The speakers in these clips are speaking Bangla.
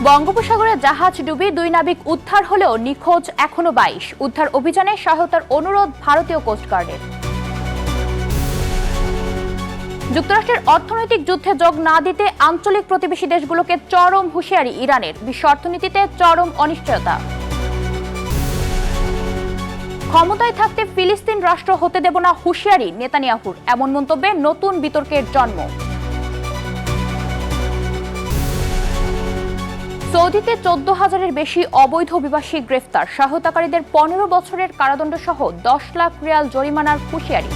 বঙ্গোপসাগরে জাহাজ ডুবে 2 নাবিক উদ্ধার হলেও নিখোঁজ এখনো 22। উদ্ধার অভিযানে সহায়তার অনুরোধ ভারতীয় কোস্টগার্ডের। যুক্তরাষ্ট্রের অর্থনৈতিক যুদ্ধে যোগ না দিতে আঞ্চলিক প্রতিবেশী দেশগুলোকে চরম হুঁশিয়ারি ইরানের। বিশ্ব অর্থনীতিতে চরম অনিশ্চয়তা। ক্ষমতায় থাকতে ফিলিস্তিন রাষ্ট্র হতে দেব না হুঁশিয়ারি নেতানিয়াহুর। এমন মন্তব্যে নতুন বিতর্কের জন্ম। সৌদিতে 14,000-এর বেশি অবৈধ অভিবাসী গ্রেফতার। সহায়তাকারীদের 15 বছরের কারাদণ্ড সহ 10 লাখ রিয়াল জরিমানার হুঁশিয়ারি।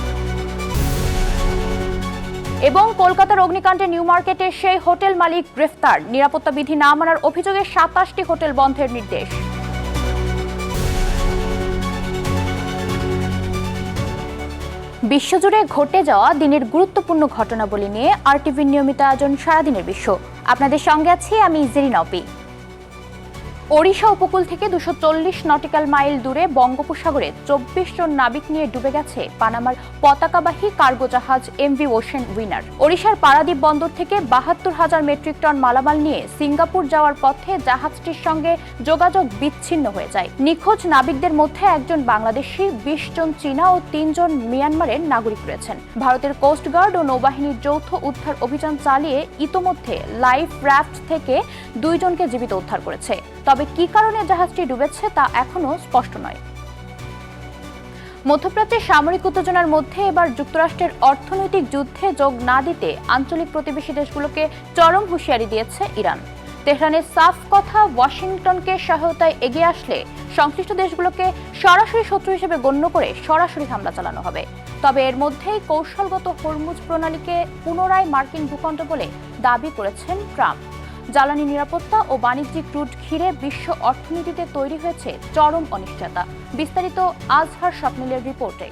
এবং কলকাতার অগ্নিকাণ্ডে নিউ মার্কেটে সেই হোটেল মালিক গ্রেফতার। নিরাপত্তা বিধি না মানার অভিযোগে 27টি হোটেল বন্ধের নির্দেশ। বিশ্বজুড়ে ঘটে যাওয়া দিনের গুরুত্বপূর্ণ ঘটনাবলী নিয়ে আরটিভির নিয়মিত আয়োজন সারাদিনের বিশ্ব। আপনাদের সঙ্গে আছি আমি জেরিন অপি। ওড়িশা উপকূল থেকে 240 নটিক্যাল মাইল দূরে বঙ্গোপসাগরে 24 জন নাবিক নিয়ে ডুবে গেছে পানামার পতাকাবাহী কার্গো জাহাজ এমভি ওশেন উইনার। ওড়িশার পারাদ্বীপ বন্দর থেকে 72,000 মেট্রিক টন মালামাল নিয়ে সিঙ্গাপুর যাওয়ার পথে জাহাজটির সঙ্গে যোগাযোগ বিচ্ছিন্ন হয়ে যায়। নিখোঁজ নাবিকদের মধ্যে একজন বাংলাদেশি, 20 জন চীনা ও 3 জন মিয়ানমারের নাগরিক রয়েছেন। ভারতের কোস্টগার্ড ও নৌবাহিনীর যৌথ উদ্ধার অভিযান চালিয়ে ইতোমধ্যে লাইফ রাফট থেকে 2 জনকে জীবিত উদ্ধার করেছে। তবে কি কারণে জাহাজটি ডুবেছে তা এখনো স্পষ্ট নয়। মধ্যপ্রাচ্যের সামরিক উত্তেজনার মধ্যে এবার যুক্তরাষ্ট্রের অর্থনৈতিক যুদ্ধে যোগ না দিতে আঞ্চলিক প্রতিবেশী দেশগুলোকে চরম হুঁশিয়ারি দিয়েছে ইরান। তেহরানের সাফ কথা, ওয়াশিংটনকে সহায়তায় এগিয়ে আসলে সংশ্লিষ্ট দেশগুলোকে সরাসরি শত্রু হিসেবে গণ্য করে সরাসরি হামলা চালানো হবে। তবে এর মধ্যেই কৌশলগত হরমুজ প্রণালীকে পুনরায় মার্কিন ভূখণ্ড বলে দাবি করেছেন ট্রাম্প। জ্বালানি নিরাপত্তা ও বাণিজ্যিক রুট ঘিরে বিশ্ব অর্থনীতিতে তৈরি হয়েছে চরম অনিশ্চয়তা। বিস্তারিত আজহার স্বপ্নিলের রিপোর্টে।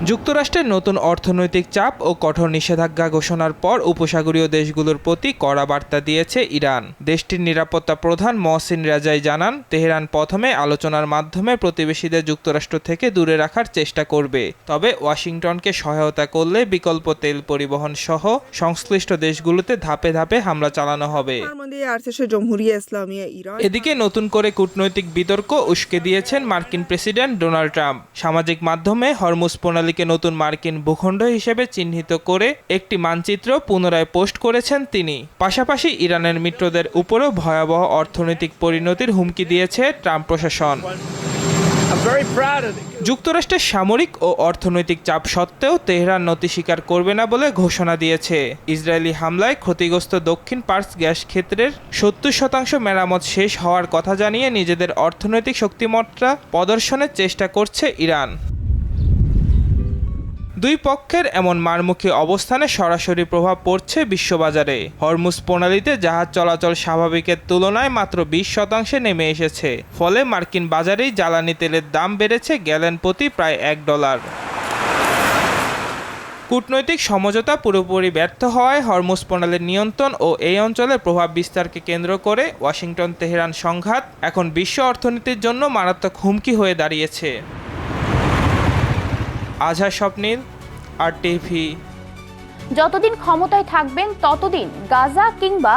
যুক্তরাষ্ট্রের নতুন অর্থনৈতিক চাপ ও কঠোর নিষেধাজ্ঞা ঘোষণার পর উপসাগরীয় দেশগুলোর প্রতি কড়া বার্তা দিয়েছে ইরান। দেশটির নিরাপত্তা প্রধান মহসিন রেজাই জানান, তেহরান প্রথমে আলোচনার মাধ্যমে প্রতিবেশীদের যুক্তরাষ্ট্র থেকে দূরে রাখার চেষ্টা করবে। তবে ওয়াশিংটনকে সহায়তা করলে বিকল্প তেল পরিবহন সহ সংশ্লিষ্ট দেশগুলোতে ধাপে ধাপে হামলা চালানো হবে। এদিকে নতুন করে কূটনৈতিক বিতর্ক উস্কে দিয়েছেন মার্কিন প্রেসিডেন্ট ডোনাল্ড ট্রাম্প। সামাজিক মাধ্যমে হরমুজ প্রণালীকে নতুন মার্কিন ভূখণ্ড হিসেবে চিহ্নিত করে একটি মানচিত্র পুনরায় পোস্ট করেছেন তিনি। পাশাপাশি ইরানের মিত্রদের উপরও ভয়াবহ অর্থনৈতিক পরিণতির হুমকি দিয়েছে ট্রাম্প প্রশাসন। যুক্তরাষ্ট্রের সামরিক ও অর্থনৈতিক চাপ সত্ত্বেও তেহরান নতি স্বীকার করবে না বলে ঘোষণা দিয়েছে। ইসরায়েলি হামলায় ক্ষতিগ্রস্ত দক্ষিণ পার্স গ্যাস ক্ষেত্রের 70% মেরামত শেষ হওয়ার কথা জানিয়ে নিজেদের অর্থনৈতিক শক্তিমত্তা প্রদর্শনের চেষ্টা করছে ইরান। দুই পক্ষের এমন মারমুখী অবস্থানে সরাসরি প্রভাব পড়ছে বিশ্ববাজারে। হরমুজ প্রণালীতে জাহাজ চলাচল স্বাভাবিকের তুলনায় মাত্র 20% নেমে এসেছে। ফলে মার্কিন বাজারেই জ্বালানি তেলের দাম বেড়েছে গ্যালন প্রতি প্রায় $1। কূটনৈতিক সমঝোতা পুরোপুরি ব্যর্থ হওয়ায় হরমুজ প্রণালীর নিয়ন্ত্রণ ও এই অঞ্চলের প্রভাব বিস্তারকে কেন্দ্র করে ওয়াশিংটন তেহরান সংঘাত এখন বিশ্ব অর্থনীতির জন্য মারাত্মক হুমকি হয়ে দাঁড়িয়েছে। আজহার স্বপ্নিল, আরটিভি। যতদিন ক্ষমতায় থাকবেন ততদিন গাজা কিংবা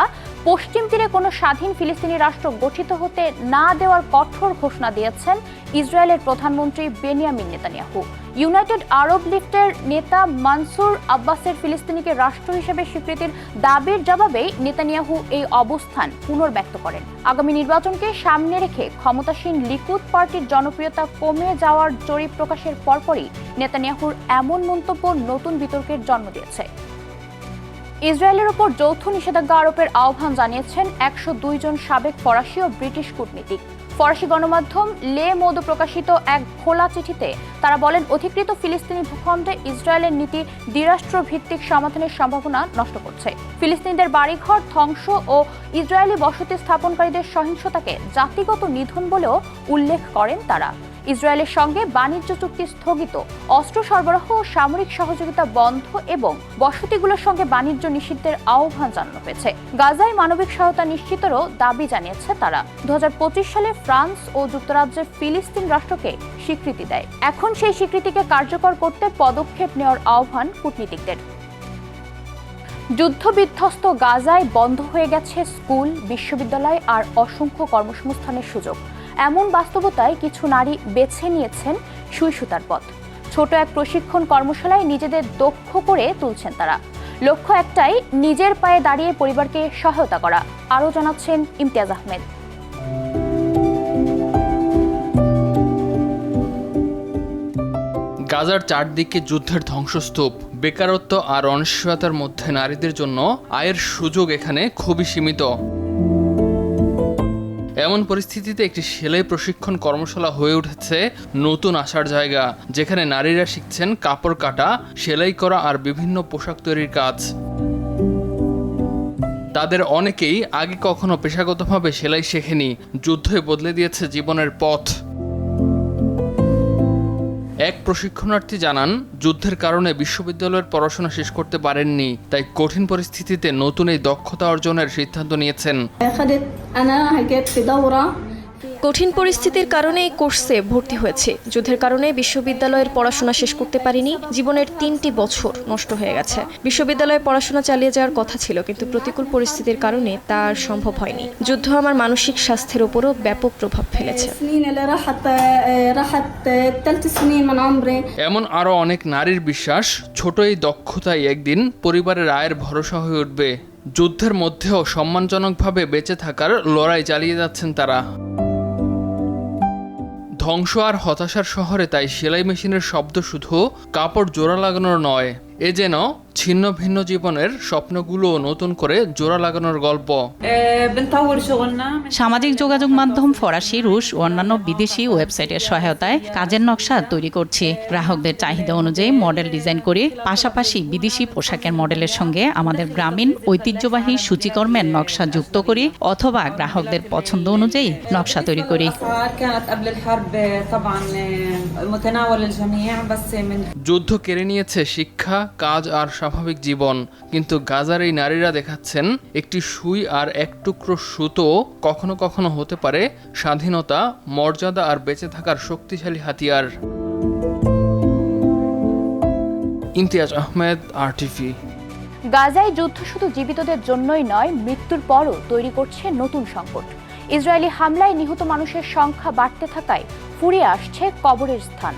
পশ্চিম তীরে কোনো স্বাধীন ফিলিস্তিনি রাষ্ট্র গঠিত হতে না দেওয়ার কঠোর ঘোষণা দিয়েছেন ইসরায়েলের প্রধানমন্ত্রী বেনিয়ামিন নেতানিয়াহু। ইউনাইটেড আরব লিগের নেতা মানসুর আব্বাসের ফিলিস্তিনিকে রাষ্ট্র হিসেবে স্বীকৃতির দাবির জবাবে নেতানিয়াহু এই অবস্থান পুনর্ব্যক্ত করেন। আগামী নির্বাচনকে সামনে রেখে ক্ষমতাসীন লিকুদ পার্টির জনপ্রিয়তা কমে যাওয়ার জরিপ প্রকাশের পরপরই নেতানিয়াহুর এমন মন্তব্য নতুন বিতর্কের জন্ম দিয়েছে। ইসরায়েলের ওপর যৌথ নিষেধাজ্ঞা আরোপের আহ্বান জানিয়েছেন 102 জন সাবেক ফরাসি ও ব্রিটিশ কূটনীতিক। ফরাসি গণমাধ্যম লে মোদ প্রকাশিত এক খোলা চিঠিতে তারা বলেন, অধিকৃত ফিলিস্তিনি ভূখণ্ডে ইসরায়েলের নীতি দ্বিরাষ্ট্র ভিত্তিক সমাধানের সম্ভাবনা নষ্ট করছে। ফিলিস্তিনিদের বাড়িঘর ধ্বংস ও ইসরায়েলি বসতি স্থাপনকারীদের সহিংসতাকে জাতিগত নিধন বলেও উল্লেখ করেন তারা। ইসরায়েলের সঙ্গে বাণিজ্য চুক্তি স্থগিত, অস্ত্র সরবরাহ ও সামরিক সহযোগিতা বন্ধ এবং বসতিগুলোর সঙ্গে বাণিজ্য নিষিদ্ধের আহ্বান জানানো হয়েছে। গাজায় মানবিক সহায়তা নিশ্চিতেরও দাবি জানিয়েছে তারা। 2025 সালে ফ্রান্স ও যুক্তরাজ্যের ফিলিস্তিন রাষ্ট্রকে স্বীকৃতি দেয়। এখন সেই স্বীকৃতিকে কার্যকর করতে পদক্ষেপ নেওয়ার আহ্বান কূটনীতিকদের। যুদ্ধবিধ্বস্ত গাজায় বন্ধ হয়ে গেছে স্কুল, বিশ্ববিদ্যালয় আর অসংখ্য কর্মসংস্থানের সুযোগ। এমন বাস্তবতায় কিছু নারী বেছে নিয়েছেন সুই সুতার পথ। ছোট এক প্রশিক্ষণ কর্মশালায় নিজেদের দক্ষ করে তুলছেন তারা। লক্ষ্য একটাই, নিজের পায়ে দাঁড়িয়ে পরিবারকে সহায়তা করা। আরও জানাচ্ছেন ইমতিয়াজ আহমেদ। গাজার চারদিকে যুদ্ধের ধ্বংসস্তূপ, বেকারত্ব আর অনিশ্চয়তার মধ্যে নারীদের জন্য আয়ের সুযোগ এখানে খুবই সীমিত। এমন পরিস্থিতিতে একটি সেলাই প্রশিক্ষণ কর্মশালা হয়ে উঠেছে নতুন আসার জায়গা, যেখানে নারীরা শিখছেন কাপড় কাটা, সেলাই করা আর বিভিন্ন পোশাক তৈরির কাজ। তাদের অনেকেই আগে কখনো পেশাগতভাবে সেলাই শেখেনি। যুদ্ধই বদলে দিয়েছে জীবনের পথ। এক প্রশিক্ষণার্থী জানান, যুদ্ধের কারণে বিশ্ববিদ্যালয়ের পড়াশোনা শেষ করতে পারেননি, তাই কঠিন পরিস্থিতিতে নতুন এই দক্ষতা অর্জনের সিদ্ধান্ত নিয়েছেন। কঠিন পরিস্থিতির কারণে এই কোর্সে ভর্তি হয়েছে। যুদ্ধের কারণে বিশ্ববিদ্যালয়ের পড়াশোনা শেষ করতে পারিনি। জীবনের 3টি বছর নষ্ট হয়ে গেছে। বিশ্ববিদ্যালয়ে পড়াশোনা চালিয়ে যাওয়ার কথা ছিল, কিন্তু প্রতিকূল পরিস্থিতির কারণে তা আর সম্ভব হয়নি। যুদ্ধ আমার মানসিক স্বাস্থ্যের উপরও ব্যাপক প্রভাব ফেলেছে। এমন আরো অনেক নারীর বিশ্বাস, ছোট এই দক্ষতাই একদিন পরিবারের আয়ের ভরসা হয়ে উঠবে। যুদ্ধের মধ্যেও সম্মানজনকভাবে বেঁচে থাকার লড়াই চালিয়ে যাচ্ছেন তারা। ধ্বংস আর হতাশার শহরে তাই সেলাই মেশিনের শব্দ শুধু কাপড় জোড়া লাগানোর নয়, এ যেন ছিন্ন ভিন্ন জীবনের স্বপ্নগুলো নতুন করে জোড়া লাগানোর গল্প। সামাজিক যোগাযোগ মাধ্যম ফরাসি, রুশ ও অন্যান্য বিদেশি ওয়েবসাইটের সহায়তায় কাজের নকশা তৈরি করছি। গ্রাহকদের চাহিদা অনুযায়ী মডেল ডিজাইন করে, পাশাপাশি বিদেশি পোশাকের মডেলের সঙ্গে আমাদের গ্রামীণ ঐতিহ্যবাহী সূচিকর্মের নকশা যুক্ত করি, অথবা গ্রাহকদের পছন্দ অনুযায়ী নকশা তৈরি করি। যুদ্ধ কেড়ে নিয়েছে শিক্ষা, কাজ আর স্বাভাবিক জীবন, কিন্তু গাজার এই নারীরা দেখাচ্ছেন একটি সুই আর এক টুকরো সুতো কখনো কখনো হতে পারে স্বাধীনতা, মর্যাদা আর বেঁচে থাকার শক্তিশালী হাতিয়ার। ইমতিয়াজ আহমেদ, RTV। গাজায় যুদ্ধ শুধু জীবিতদের জন্যই নয়, মৃত্যুর পরও তৈরি করছে নতুন সংকট। ইসরায়েলি হামলায় নিহত মানুষের সংখ্যা বাড়তে থাকায় ফুরিয়ে আসছে কবরের স্থান।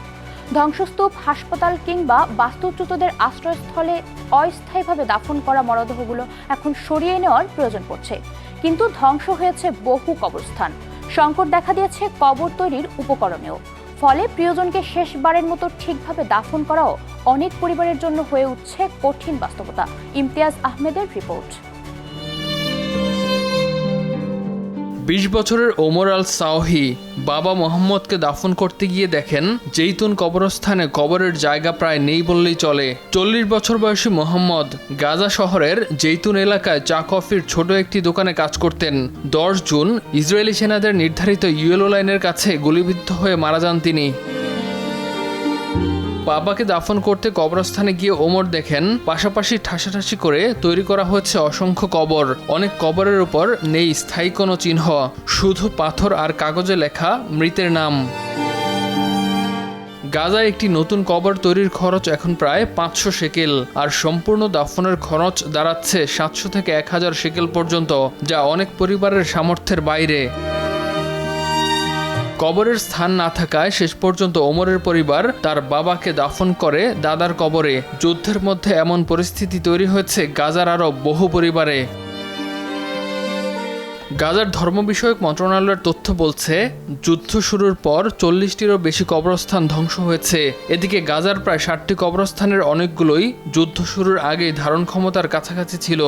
ধ্বংসস্তূপ, হাসপাতাল কিংবা বাস্তুচ্যুতদের আশ্রয়স্থলে অস্থায়ীভাবে দাফন করা মরদেহগুলো এখন সরিয়ে নেওয়ার প্রয়োজন পড়ছে। কিন্তু ধ্বংস হয়েছে বহু কবরস্থান। সংকট দেখা দিয়েছে কবর তৈরির উপকরণেও। ফলে প্রিয়জনকে শেষবারের মতো ঠিকভাবে দাফন করাও অনেক পরিবারের জন্য হয়ে উঠছে কঠিন বাস্তবতা। ইমতিয়াজ আহমেদের রিপোর্ট। 20 বছরের ওমর আল সাওহি বাবা মোহাম্মদকে দাফন করতে গিয়ে দেখেন জেইতুন কবরস্থানে কবরের জায়গা প্রায় নেই বললেই চলে। 40 বছর বয়সী মোহাম্মদ গাজা শহরের জেইতুন এলাকায় চা কফির ছোট একটি দোকানে কাজ করতেন। 10 জুন ইসরায়েলি সেনাদের নির্ধারিত ইয়েলো লাইনের কাছে গুলিবিদ্ধ হয়ে মারা যান তিনি। বাবাকে দাফন করতে কবরস্থানে গিয়ে ওমর দেখেন পাশাপাশি ঠাসাঠাসি করে তৈরি করা হয়েছে অসংখ্য কবর। অনেক কবরের উপর নেই স্থায়ী কোনো চিহ্ন, শুধু পাথর আর কাগজে লেখা মৃতের নাম। গাজায় একটি নতুন কবর তৈরির খরচ এখন প্রায় 500 শেকেল, আর সম্পূর্ণ দাফনের খরচ দাঁড়াচ্ছে 700 থেকে 1000 শেকেল পর্যন্ত, যা অনেক পরিবারের সামর্থ্যের বাইরে। কবরের স্থান না থাকায় শেষ পর্যন্ত ওমরের পরিবার তার বাবাকে দাফন করে দাদার কবরে। যুদ্ধের মধ্যে এমন পরিস্থিতি তৈরি হয়েছে গাজার আরও বহু পরিবারে। গাজার ধর্ম বিষয়ক মন্ত্রণালয়ের তথ্য বলছে, যুদ্ধ শুরুর পর 40টিরও বেশি কবরস্থান ধ্বংস হয়েছে। এদিকে গাজার প্রায় 60টি কবরস্থানের অনেকগুলোই যুদ্ধ শুরুর আগেই ধারণ ক্ষমতার কাছাকাছি ছিল।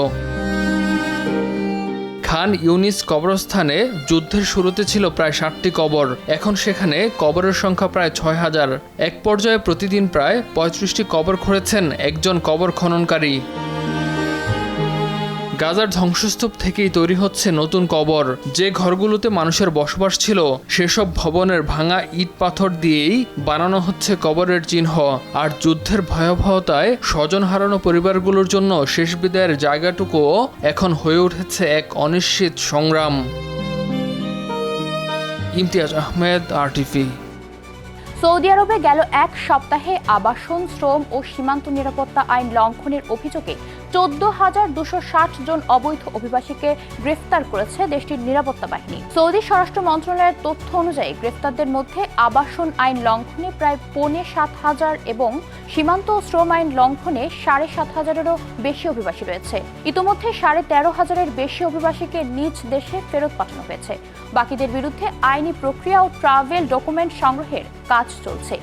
খান ইউনিস কবরস্থানে যুদ্ধের শুরুতে ছিল প্রায় 60টি কবর, এখন সেখানে কবরের সংখ্যা প্রায় 6000। এক পর্যায়ে প্রতিদিন প্রায় 35টি কবর খুঁড়েছেন একজন কবর খননকারী। গাজার ধ্বংসস্তূপ থেকেই তৈরি হচ্ছে নতুন কবর। যে ঘরগুলোতে মানুষের বসবাস ছিল সেসব ভবনের ভাঙা ইট পাথর দিয়েই বানানো হচ্ছে কবরের চিহ্ন। আর যুদ্ধের ভয়াবহতায় স্বজন হারানো পরিবারগুলোর জন্য শেষ বিদায়ের জায়গাটুকুও এখন হয়ে উঠেছে এক অনিশ্চিত সংগ্রাম। ইমতিয়াজ আহমেদ, RTV। সৌদি আরবে গেল এক সপ্তাহে আবাসন, শ্রম ও সীমান্ত নিরাপত্তা আইন লঙ্ঘনের অভিযোগে 14,260 জন অবৈধ অভিবাসীকে গ্রেফতার করেছে দেশটির নিরাপত্তা বাহিনী। সৌদি স্বরাষ্ট্র মন্ত্রণালয়ের তথ্য অনুযায়ী গ্রেফতারদের মধ্যে আবাসন আইন লঙ্ঘনে প্রায় 7,500 এবং সীমান্ত ও শ্রম আইন লঙ্ঘনে 7,500-এরও বেশি অভিবাসী রয়েছে। ইতোমধ্যে 13,500-এর বেশি অভিবাসীকে নিজ দেশে ফেরত পাঠানো হয়েছে। বাকিদের বিরুদ্ধে আইনি প্রক্রিয়া ও ট্রাভেল ডকুমেন্ট সংগ্রহের কাজ চলছে।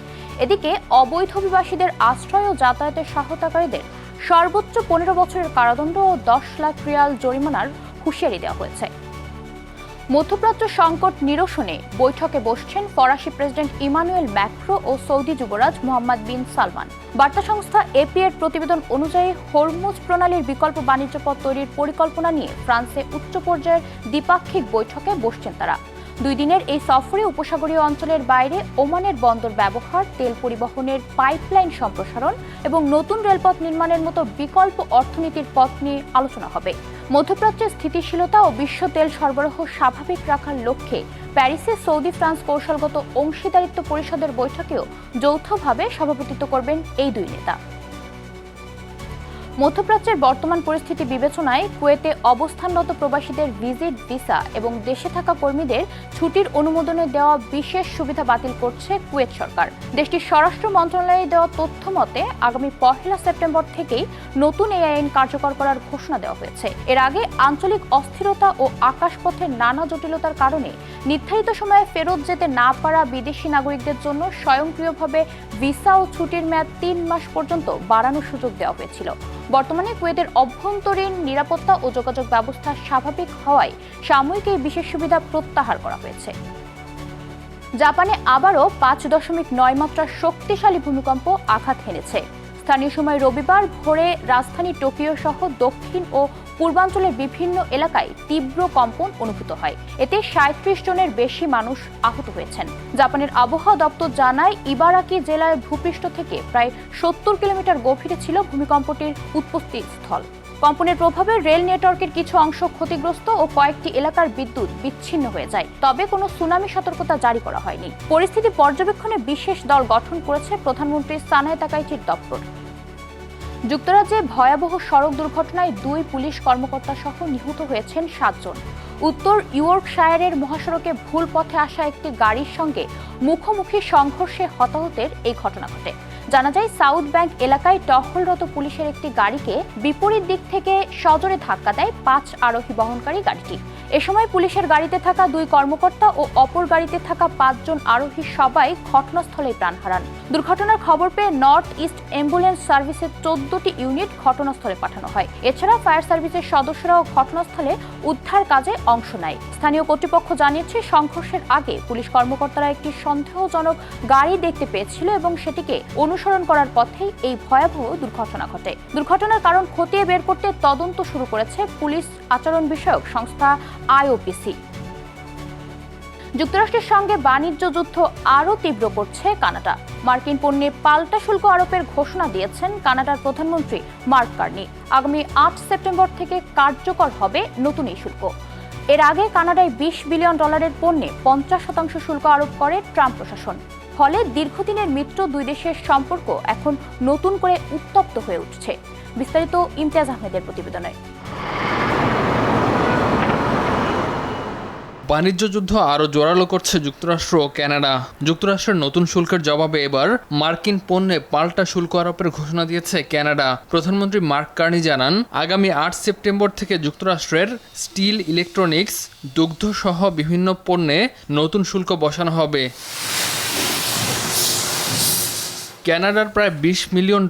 এদিকে অবৈধ অভিবাসীদের আশ্রয় ও যাতায়াতের সহায়তাকারীদের সর্বোচ্চ 15 বছরের কারাদণ্ড ও 10 লাখ রিয়াল জরিমানার হুঁশিয়ারি দেওয়া হয়েছে। মধ্যপ্রাচ্য সংকট নিরসনে বৈঠকে বসছেন ফরাসি প্রেসিডেন্ট ইমানুয়েল ম্যাক্রো ও সৌদি যুবরাজ মোহাম্মদ বিন সালমান। বার্তা সংস্থা এপি এর প্রতিবেদন অনুযায়ী হরমুজ প্রণালীর বিকল্প বাণিজ্য পথ তৈরির পরিকল্পনা নিয়ে ফ্রান্সে উচ্চ পর্যায়ের দ্বিপাক্ষিক বৈঠকে বসছেন তারা। 2 দিনের এই সফরে উপসাগরীয় অঞ্চলের বাইরে ওমানের বন্দর ব্যবহার, তেল পরিবহনের পাইপলাইন সম্প্রসারণ এবং নতুন রেলপথ নির্মাণের মতো বিকল্প অর্থনীতির পথ নিয়ে আলোচনা হবে। মধ্যপ্রাচ্যের স্থিতিশীলতা ও বিশ্ব তেল সরবরাহ স্বাভাবিক রাখার লক্ষ্যে প্যারিসে সৌদি ফ্রান্স কৌশলগত অংশীদারিত্ব পরিষদের বৈঠকেও যৌথভাবে সভাপতিত্ব করবেন এই 2 নেতা। মধ্যপ্রাচ্যের বর্তমান পরিস্থিতি বিবেচনায় কুয়েতে অবস্থানরত প্রবাসীদের ভিজিট ভিসা এবং দেশে থাকা কর্মীদের ছুটির অনুমোদনে দেওয়া বিশেষ সুবিধা বাতিল করছে কুয়েত সরকার। দেশটির স্বরাষ্ট্র মন্ত্রণালয়ে দেওয়া তথ্য মতে আগামী 1 সেপ্টেম্বর থেকেই নতুন এই আইন কার্যকর করার ঘোষণা দেওয়া হয়েছে। এর আগে আঞ্চলিক অস্থিরতা ও আকাশপথের নানা জটিলতার কারণে নির্ধারিত সময়ে ফেরত যেতে না পারা বিদেশি নাগরিকদের জন্য স্বয়ংক্রিয়ভাবে ভিসা ও ছুটির মেয়াদ 3 মাস পর্যন্ত বাড়ানোর সুযোগ দেওয়া হয়েছিল। বর্তমানে কুয়েতের অভ্যন্তরীণ নিরাপত্তা ও যোগাযোগ ব্যবস্থা স্বাভাবিক হওয়ায় সাময়িক এই বিশেষ সুবিধা প্রত্যাহার করা হয়েছে। জাপানে আবারও 5.9 মাত্রার শক্তিশালী ভূমিকম্প আঘাত হেনেছে। স্থানীয় সময় রবিবার ভোরে রাজধানী টোকিও সহ দক্ষিণ ও পূর্বাঞ্চলের বিভিন্ন এলাকায় তীব্র কম্পন অনুভূত হয়। এতে 37 জনের বেশি মানুষ আহত হয়েছেন। জাপানের আবহাওয়া দপ্তর জানায় ইবারাকি জেলার ভূপৃষ্ঠ থেকে প্রায় 70 কিলোমিটার গভীরে ছিল ভূমিকম্পটির উৎপত্তি স্থল। কম্পনের প্রভাবে রেল নেটওয়ার্কের কিছু অংশ ক্ষতিগ্রস্ত ও কয়েকটি এলাকার বিদ্যুৎ বিচ্ছিন্ন হয়ে যায়, তবে কোনো সুনামি সতর্কতা জারি করা হয়নি। পরিস্থিতি পর্যবেক্ষণে বিশেষ দল গঠন করেছে প্রধানমন্ত্রী সানায় তাকাইচির দপ্তর। যুক্তরাজ্যে ভয়াবহ সড়ক দুর্ঘটনায় 2 পুলিশ কর্মকর্তা সহ নিহত হয়েছেন 7 জন। উত্তর ইয়র্কশায়ারের মহাসড়কে ভুল পথে আসা একটি গাড়ির সঙ্গে মুখোমুখি সংঘর্ষে হতাহতের এই ঘটনা ঘটে। জানা যায় সাউথ ব্যাংক এলাকায় টহলরত পুলিশের একটি গাড়িকে বিপরীত দিক থেকে সজোরে ধাক্কা দেয় 5 আরোহী বহনকারী গাড়িটি। এ সময় পুলিশের গাড়িতে থাকা 2 কর্মকর্তা ও অপর গাড়িতে থাকা 5 জন আরোহী সবাই ঘটনাস্থলেই প্রাণ হারান। দুর্ঘটনার খবর পেয়ে নর্থ ইস্ট অ্যাম্বুলেন্স সার্ভিসের 14টি ইউনিট ঘটনাস্থলে পাঠানো হয়। এছাড়া ফায়ার সার্ভিসের সদস্যরাও ঘটনাস্থলে উদ্ধার কাজে অংশ নেয়। স্থানীয় কর্তৃপক্ষ জানিয়েছে সংঘর্ষের আগে পুলিশ কর্মকর্তারা একটি সন্দেহজনক গাড়ি দেখতে পেয়েছিল এবং সেটিকে অনুসরণ করার পথেই এই ভয়াবহ দুর্ঘটনা ঘটে। দুর্ঘটনার কারণ খতিয়ে বের করতে তদন্ত শুরু করেছে পুলিশ আচরণ বিষয়ক সংস্থা আইওপিসি। যুক্তরাষ্ট্রের সঙ্গে বাণিজ্য যুদ্ধ আরও তীব্র করছে কানাডা। মার্কিন পণ্যে পাল্টা শুল্ক আরোপের ঘোষণা দিয়েছেন কানাডার প্রধানমন্ত্রী মার্ক কার্নি। আগামী 8 সেপ্টেম্বর থেকে কার্যকর হবে নতুন এই শুল্ক। এর আগে কানাডায় $20 বিলিয়ন পণ্যে 50% শুল্ক আরোপ করে ট্রাম্প প্রশাসন। ফলে দীর্ঘদিনের মিত্র 2 দেশের সম্পর্ক এখন নতুন করে উত্তপ্ত হয়ে উঠছে। বিস্তারিত ইমতিয়াজ আহমেদের প্রতিবেদনে। বাণিজ্য যুদ্ধ আরও জোরালো করছে যুক্তরাষ্ট্র ও কানাডা। যুক্তরাষ্ট্রের নতুন শুল্কের জবাবে এবার মার্কিন পণ্যে পাল্টা শুল্ক আরোপের ঘোষণা দিয়েছে কানাডা। প্রধানমন্ত্রী মার্ক কার্নি জানান, আগামী 8 সেপ্টেম্বর থেকে যুক্তরাষ্ট্রের স্টিল, ইলেকট্রনিক্স, দুগ্ধ সহ বিভিন্ন পণ্যে নতুন শুল্ক বসানো হবে। কানাডার প্রায় $20 মিলিয়ন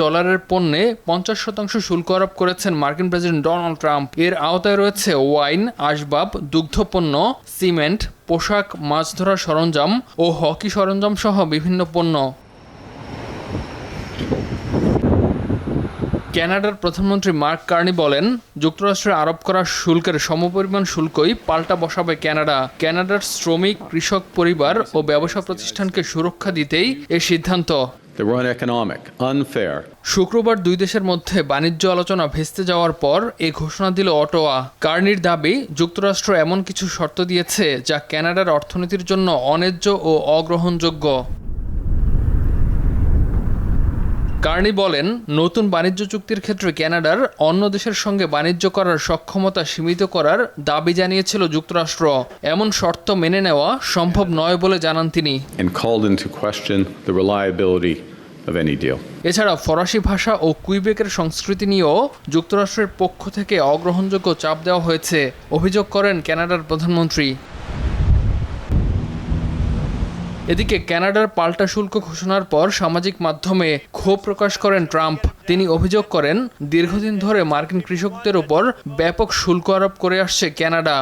পণ্যে 50% শুল্ক আরোপ করেছেন মার্কিন প্রেসিডেন্ট ডোনাল্ড ট্রাম্প। এর আওতায় রয়েছে ওয়াইন, আসবাব, দুগ্ধপণ্য, সিমেন্ট, পোশাক, মাছ ধরার সরঞ্জাম ও হকি সরঞ্জাম সহ বিভিন্ন পণ্য। কানাডার প্রধানমন্ত্রী মার্ক কার্নি বলেন, যুক্তরাষ্ট্রে আরোপ করা শুল্কের সমপরিমাণ শুল্কই পাল্টা বসাবে কানাডা। কানাডার শ্রমিক, কৃষক পরিবার ও ব্যবসা প্রতিষ্ঠানকে সুরক্ষা দিতেই এ সিদ্ধান্ত। শুক্রবার 2 দেশের মধ্যে বাণিজ্য আলোচনা ভেস্তে যাওয়ার পর এ ঘোষণা দিল অটোয়া। কার্নির দাবি, যুক্তরাষ্ট্র এমন কিছু শর্ত দিয়েছে যা কানাডার অর্থনীতির জন্য অন্যায্য ও অগ্রহণযোগ্য। কার্নি বলেন, নতুন বাণিজ্য চুক্তির ক্ষেত্রে কানাডার অন্য দেশের সঙ্গে বাণিজ্য করার সক্ষমতা সীমিত করার দাবি জানিয়েছিল যুক্তরাষ্ট্র। এমন শর্ত মেনে নেওয়া সম্ভব নয় বলে জানান তিনি। And called into question the reliability of any deal. এছাড়া ফরাসি ভাষা ও কুইবেকের সংস্কৃতি নিয়েও যুক্তরাষ্ট্রের পক্ষ থেকে অগ্রহণযোগ্য চাপ দেওয়া হয়েছে, অভিযোগ করেন কানাডার প্রধানমন্ত্রী। এদিকে কানাডার পাল্টা শুল্ক ঘোষণার পর সামাজিক মাধ্যমে ক্ষোভ প্রকাশ করেন ট্রাম্প। তিনি অভিযোগ করেন, দীর্ঘদিন ধরে মার্কিন কৃষকদের উপর ব্যাপক শুল্ক আরোপ করে আসছে কানাডা।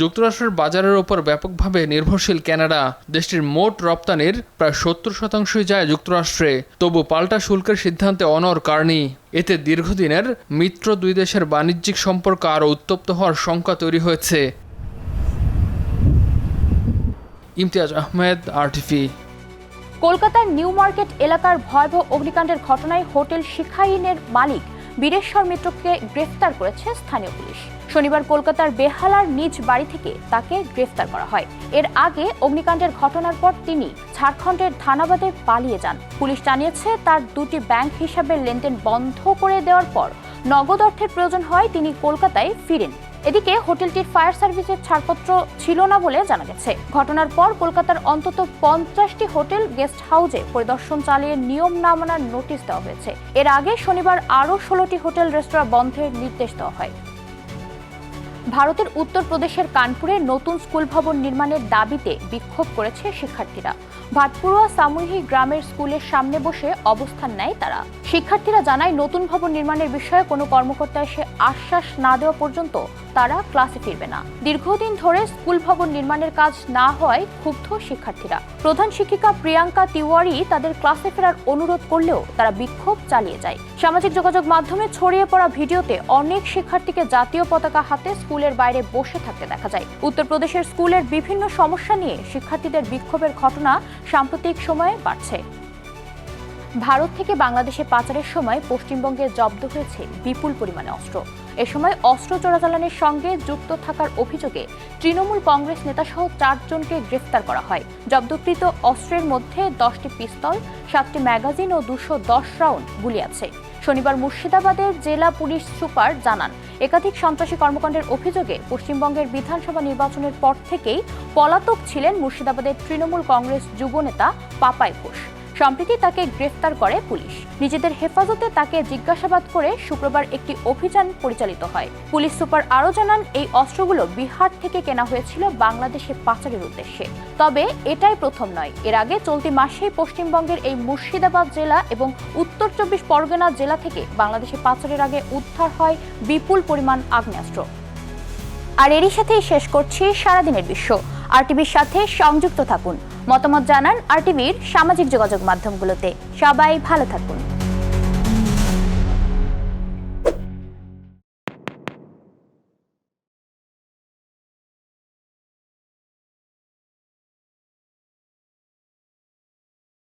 যুক্তরাষ্ট্রের বাজারের উপর ব্যাপকভাবে নির্ভরশীল কানাডা। দেশটির মোট রপ্তানির প্রায় 70% যায় যুক্তরাষ্ট্রে। তবু পাল্টা শুল্কের সিদ্ধান্তে অনড় কার্নি। এতে দীর্ঘদিনের মিত্র দুই দেশের বাণিজ্যিক সম্পর্ক আরও উত্তপ্ত হওয়ার শঙ্কা তৈরি হয়েছে। ইমতিয়াজ আহমেদ, RTV। কলকাতার নিউ মার্কেট এলাকার ভয়াবহ অগ্নিকাণ্ডের ঘটনায় হোটেল শিখা ইনের মালিক বীরেশ্বর মিত্রকে গ্রেফতার করেছে স্থানীয় পুলিশ। শনিবার কলকাতার বেহালার নিজ বাড়ি থেকে তাকে গ্রেফতার করা হয়। এর আগে অগ্নিকাণ্ডের ঘটনার পর তিনি ঝাড়খণ্ডের ধানাবাদে পালিয়ে যান। পুলিশ জানিয়েছে, তার দুটি ব্যাংক হিসাবের লেনদেন বন্ধ করে দেওয়ার পর নগদ অর্থের প্রয়োজন হয় তিনি কলকাতায় ফিরেন। এদিকে হোটেলটির ফায়ার সার্ভিসের ছাড়পত্র ছিল না বলে জানা গেছে। ঘটনার পর কলকাতার অন্তত 50টি হোটেল গেস্ট হাউসে পরিদর্শন চালিয়ে নিয়ম না মানার নোটিশ দেওয়া হয়েছে। এর আগে শনিবার আরও 16টি হোটেল রেস্তোরাঁ বন্ধের নির্দেশ দেওয়া হয়। ভারতের উত্তরপ্রদেশের কানপুরে নতুন স্কুল ভবন নির্মাণের দাবিতে বিক্ষোভ করেছে শিক্ষার্থীরা। ভাটপুরুয়া সামুহিক গ্রামের স্কুলের সামনে বসে অবস্থান নেয় তারা। শিক্ষার্থীরা জানায়, নতুন ভবন নির্মাণের বিষয়ে কোনো কর্মকর্তা এসে আশ্বাস না দেওয়া পর্যন্ত তারা ক্লাসে ফিরবে না। দীর্ঘদিন ধরে স্কুল ভবন নির্মাণের কাজ না হওয়ায় ক্ষুব্ধ শিক্ষার্থীরা। প্রধান শিক্ষিকা প্রিয়াঙ্কা তিওয়ারি তাদের ক্লাসে ফেরার অনুরোধ করলেও তারা বিক্ষোভ চালিয়ে যায়। সামাজিক যোগাযোগ মাধ্যমে ছড়িয়ে পড়া ভিডিওতে অনেক শিক্ষার্থীকে জাতীয় পতাকা হাতে স্কুলের বাইরে বসে থাকতে দেখা যায়। উত্তরপ্রদেশের স্কুলের বিভিন্ন সমস্যা নিয়ে শিক্ষার্থীদের বিক্ষোভের ঘটনা সাম্প্রতিক সময়ে বাড়ছে। ভারত থেকে বাংলাদেশে পাচারের সময় পশ্চিমবঙ্গে জব্দ হয়েছে বিপুল পরিমাণে অস্ত্র। এ সময় অস্ত্র চোরাচালানের সঙ্গে যুক্ত থাকার অভিযোগে তৃণমূল কংগ্রেস নেতাসহ 4 জনকে গ্রেফতার করা হয়। জব্দকৃত অস্ত্রের মধ্যে 10টি পিস্তল, 7টি ম্যাগাজিন ও 210 রাউন্ড গুলি আছে। শনিবার মুর্শিদাবাদের জেলা পুলিশ সুপার জানান, একাধিক সন্ত্রাসী কর্মকাণ্ডের অভিযোগে পশ্চিমবঙ্গের বিধানসভা নির্বাচনের পর থেকেই পলাতক ছিলেন মুর্শিদাবাদের তৃণমূল কংগ্রেস যুবনেতা পাপাই ঘোষ। সম্প্রতি তাকে গ্রেফতার করে পুলিশ। নিজেদের হেফাজতে তাকে জিজ্ঞাসাবাদ করে শুক্রবার একটি অভিযান পরিচালিত হয়। পুলিশ সুপার আরও জানান, এই অস্ত্রগুলো বিহার থেকে কেনা হয়েছিল বাংলাদেশে পাচারের উদ্দেশ্যে। তবে এটাই প্রথম নয়। এর আগে চলতি মাসেই পশ্চিমবঙ্গের এই মুর্শিদাবাদ জেলা এবং উত্তর 24 পরগনা জেলা থেকে বাংলাদেশে পাচারের আগে উদ্ধার হয় বিপুল পরিমাণ আগ্নেয়াস্ত্র। আর এরই সাথেই শেষ করছি সারাদিনের বিশ্ব। আরটিভির সাথে সংযুক্ত থাকুন, মতামত জানান আরটিভির সামাজিক যোগাযোগ মাধ্যমগুলোতে। সবাই ভালো থাকুন।